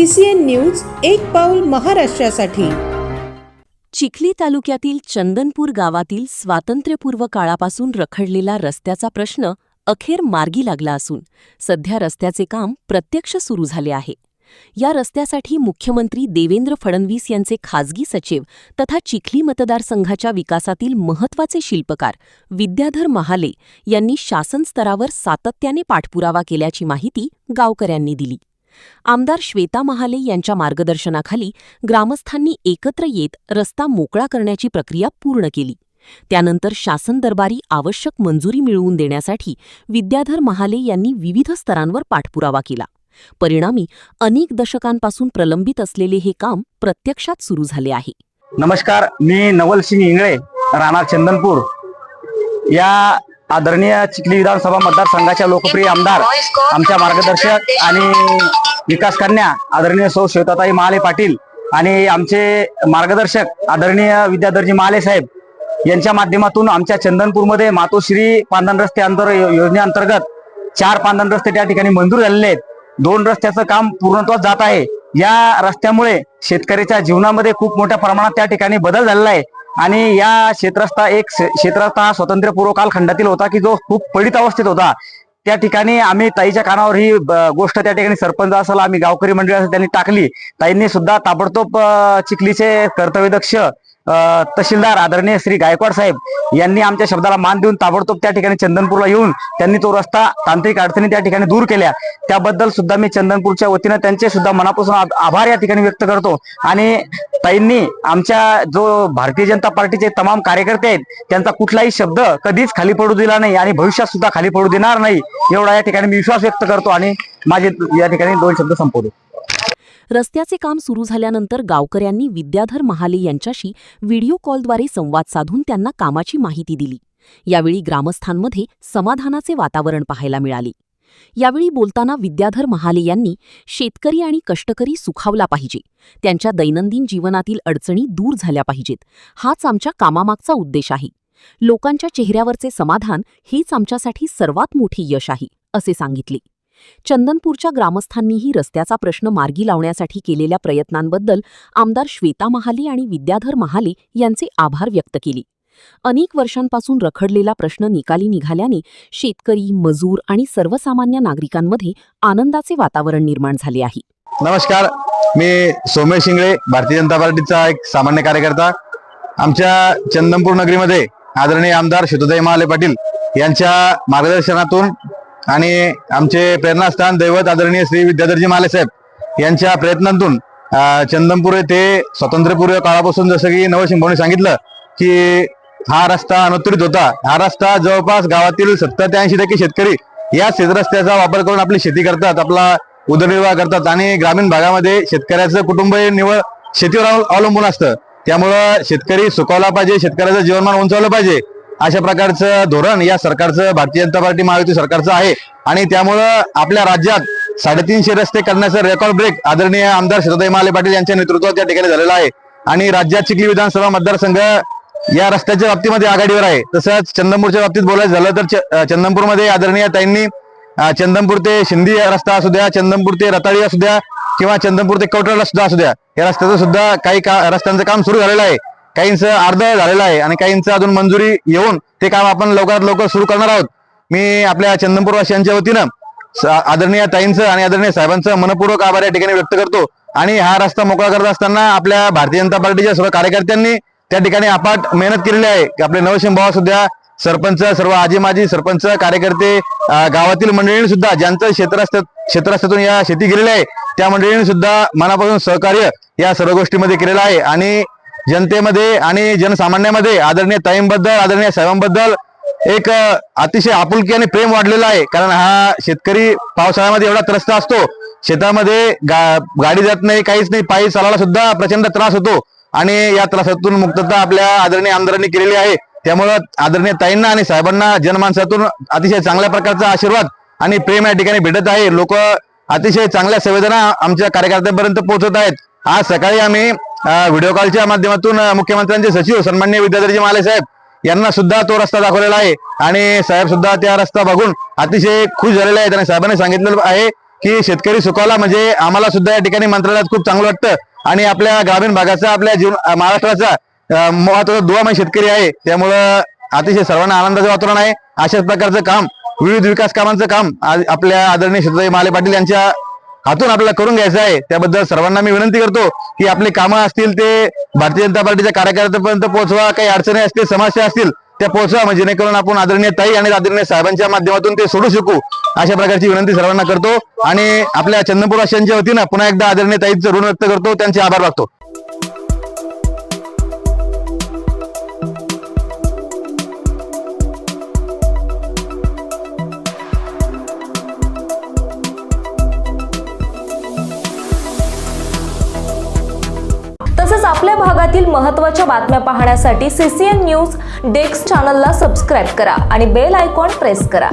CCN news एक पाऊल महाराष्ट्रासाठी। चिखली तालुक्यातील चंदनपूर गावातील स्वातंत्र्यपूर्व काळापासून रखडलेला रस्त्याचा प्रश्न अखेर मार्गी लागला असून सध्या रस्त्याचे काम प्रत्यक्ष सुरू झाले आहे। या रस्त्यासाठी मुख्यमंत्री देवेंद्र फडणवीस यांचे खासगी सचिव तथा चिखली मतदारसंघाच्या विकासातील महत्त्वाचे शिल्पकार विद्याधर महाले यांनी शासन स्तरावर सातत्याने पाठपुरावा केल्याची माहिती गावकऱ्यांनी दिली। आमदार श्वेता महाले यांच्या मार्गदर्शनाखाली ग्रामस्थांनी एकत्र येत रस्ता मोकळा करण्याची प्रक्रिया पूर्ण केली। त्यानंतर शासन दरबारी आवश्यक मंजुरी मिळवून देण्यासाठी विद्याधर महाले यांनी विविध स्तरांवर पाठपुरावा केला। परिणामी अनेक दशकांपासून प्रलंबित असलेले हे काम प्रत्यक्षात सुरू झाले आहे। नमस्कार, मी नवल सिंह इंगळे, राहणार चंदनपूर। या आदरणीय चिखली विधानसभा मतदारसंघाच्या लोकप्रिय आमदार, आमच्या मार्गदर्शक आणि विकास कन्या आदरणीय सौ श्वेताताई महाले पाटील आणि आमचे मार्गदर्शक आदरणीय विद्याधरजी महाले साहेब यांच्या माध्यमातून आमच्या चंदनपूरमध्ये मातोश्री पांधन रस्ते योजनेअंतर्गत 4 पांधन रस्ते त्या ठिकाणी मंजूर झालेले आहेत। 2 रस्त्याचं काम पूर्णत्वास जात आहे। या रस्त्यामुळे शेतकऱ्याच्या जीवनामध्ये खूप मोठ्या प्रमाणात त्या ठिकाणी बदल झालेला आहे आणि या क्षेत्रस्था हा स्वातंत्र्यपूर्व कालखंडातील होता की जो खूप पडीत अवस्थेत होता। त्या ठिकाणी आम्ही ताईच्या कानावर ही गोष्ट त्या ठिकाणी सरपंच असेल, आम्ही गावकरी मंडळी असेल त्यांनी टाकली। ताईंनी सुद्धा ताबडतोब चिखलीचे कर्तव्यदक्ष तहसीलदार आदरणीय श्री गायकवाड साहेब यांनी आमच्या शब्दाला मान देऊन ताबडतोब त्या ठिकाणी चंदनपूरला येऊन त्यांनी तो रस्ता तांत्रिक अडचणी त्या ठिकाणी दूर केल्या। त्याबद्दल सुद्धा मी चंदनपूरच्या वतीने त्यांचे सुद्धा मनापासून आभार या ठिकाणी व्यक्त करतो। आणि ताईंनी आमच्या जो भारतीय जनता पार्टीचे तमाम कार्यकर्ते आहेत त्यांचा कुठलाही शब्द कधीच खाली पडू दिला नाही आणि भविष्यात सुद्धा खाली पडू देणार नाही, एवढा या ठिकाणी मी विश्वास व्यक्त करतो आणि माझे या ठिकाणी 2 शब्द संपवतो। रस्त्याचे काम सुरू झाल्यानंतर गावकऱ्यांनी विद्याधर महाले यांच्याशी व्हिडिओ कॉलद्वारे संवाद साधून त्यांना कामाची माहिती दिली। यावेळी ग्रामस्थांमध्ये समाधानाचे वातावरण पाहायला मिळाले। यावेळी बोलताना विद्याधर महाले यांनी शेतकरी आणि कष्टकरी सुखावला पाहिजे, त्यांच्या दैनंदिन जीवनातील अडचणी दूर झाल्या पाहिजेत, हाच आमच्या कामामागचा उद्देश आहे। लोकांच्या चेहऱ्यावरचे समाधान हेच आमच्यासाठी सर्वात मोठे यश आहे, असे सांगितले। चंदनपूरच्या ग्रामस्थांनीही रस्त्याचा प्रश्न मार्गी लावण्यासाठी केलेल्या प्रयत्नांबद्दल आमदार श्वेता महाले आणि विद्याधर महाले यांचे आभार व्यक्त केले। अनेक वर्षांपासून रखडलेला प्रश्न निकाली निघाल्याने शेतकरी, मजूर आणि सर्वसामान्य नागरिकांमध्ये आनंदाचे वातावरण निर्माण झाले आहे। नमस्कार, मी सोमेश इंगळे, भारतीय जनता पार्टीचा एक सामान्य कार्यकर्ता। आमच्या चंदनपूर नगरीमध्ये आदरणीय आमदार श्वेताताई महाले पाटील यांच्या मार्गदर्शनातून आणि आमचे प्रेरणास्थान दैवत आदरणीय श्री विद्याधरजी महाले साहेब यांच्या प्रयत्नांतून चंदनपूर येथे स्वातंत्र्यपूर्व काळापासून जसं की नवसिंह भाऊंनी सांगितलं की हा रस्ता अनुत्तरित होता। हा रस्ता जवळपास गावातील 70 ते 80% शेतकरी या रस्त्याचा वापर करून आपली शेती करतात, आपला उदरनिर्वाह करतात आणि ग्रामीण भागामध्ये शेतकऱ्याचं कुटुंब हे निव्वळ शेतीवर अवलंबून असतं। त्यामुळं शेतकरी सुखावला पाहिजे, शेतकऱ्याचं जीवनमान उंचावलं पाहिजे, अशा प्रकारचं धोरण या सरकारचं, भारतीय जनता पार्टी महायुती सरकारचं आहे। आणि त्यामुळं आपल्या राज्यात 350 रस्ते करण्याचा रेकॉर्ड ब्रेक आदरणीय आमदार श्वेताताई महाले पाटील यांच्या नेतृत्वात त्या ठिकाणी झालेला आहे आणि राज्यात चिखली विधानसभा मतदारसंघ या रस्त्याच्या बाबतीमध्ये आघाडीवर आहे। तसंच चंदनपूरच्या बाबतीत बोलायचं झालं तर चंदनपूरमध्ये आदरणीय ताईंनी चंदनपूर ते शिंदी रस्ता असू द्या, चंदनपूर ते रताळी असू द्या किंवा चंदनपूर ते कवठळा सुद्धा असू द्या, या रस्त्याचं सुद्धा काही रस्त्यांचं काम सुरू झालेलं आहे, काहींचं अर्ध झालेलं आहे आणि काहींचं अजून मंजुरी येऊन ते काम आपण लवकरात लवकर सुरू करणार आहोत। मी आपल्या चंदनपूरवासियांच्या वतीनं आदरणीय ताईंचं आणि आदरणीय साहेबांचं मनपूर्वक आभार या ठिकाणी व्यक्त करतो। आणि हा रस्ता मोकळा करत असताना आपल्या भारतीय जनता पार्टीच्या सर्व कार्यकर्त्यांनी त्या ठिकाणी अपाट मेहनत केलेली आहे। आपले नवसिंह भाऊ सुद्धा, सरपंच, सर्व आजी माजी सरपंच, कार्यकर्ते, गावातील मंडळींनी सुद्धा ज्यांचं क्षेत्रस्थातून या शेती केलेली आहे त्या मंडळींनी सुद्धा मनापासून सहकार्य या सर्व गोष्टीमध्ये केलेलं आहे आणि जनतेमध्ये आणि जनसामान्यामध्ये आदरणीय ताईंबद्दल, आदरणीय साहेबांबद्दल एक अतिशय आपुलकी आणि प्रेम वाढलेलं आहे। कारण हा शेतकरी पावसाळ्यामध्ये एवढा त्रस्त असतो, शेतामध्ये गाडी जात नाही, काहीच नाही, पायी चालायला सुद्धा प्रचंड त्रास होतो आणि या त्रासातून मुक्तता आपल्या आदरणीय आमदारांनी केलेली आहे। त्यामुळं आदरणीय ताईंना आणि साहेबांना जनमानसातून अतिशय चांगल्या प्रकारचा आशीर्वाद आणि प्रेम या ठिकाणी भेटत आहे। लोक अतिशय चांगल्या संवेदना आमच्या कार्यकर्त्यांपर्यंत पोहोचत आहेत। आज सकाळी आम्ही व्हिडिओ कॉलच्या माध्यमातून मुख्यमंत्र्यांचे सचिव सन्माननीय विद्याधरजी महाले साहेब यांना सुद्धा तो रस्ता दाखवलेला आहे आणि साहेब सुद्धा त्या रस्ता बघून अतिशय खुश झालेले आहेत आणि साहेबांनी सांगितलेलं आहे की शेतकरी सुखावला म्हणजे आम्हाला सुद्धा या ठिकाणी मंत्रालयात खूप चांगलं वाटतं. आणि आपल्या ग्रामीण भागाचा आपल्या महाराष्ट्राचा महत्वाचा दुवा शेतकरी आहे. त्यामुळं अतिशय सर्वांना आनंदाचं वातावरण आहे. अशाच प्रकारचं काम, विविध विकास कामांचं काम आज आपल्या आदरणीय शतुताई महाले पाटील यांच्या हातून आपल्याला करून घ्यायचं आहे. त्याबद्दल सर्वांना मी विनंती करतो की आपली कामं असतील ते भारतीय जनता पार्टीच्या कार्यकर्त्यांपर्यंत पोहोचवा. काही अडचणी असतील, समस्या असतील त्या पोहोचवा, म्हणजे जेणेकरून आपण आदरणीय ताई आणि आदरणीय साहेबांच्या माध्यमातून ते सोडू शकू. अशा प्रकारची विनंती सर्वांना करतो आणि आपल्या चंदनपूरवासियांच्या वतीनं पुन्हा एकदा आदरणीय ताईचं ऋण व्यक्त करतो, त्यांचे आभार मानतो. तसंच आपल्या भागातील महत्त्वाच्या बातम्या पाहण्यासाठी CCN न्यूज डेस्क चॅनलला सबस्क्राईब करा आणि बेल आयकॉन प्रेस करा.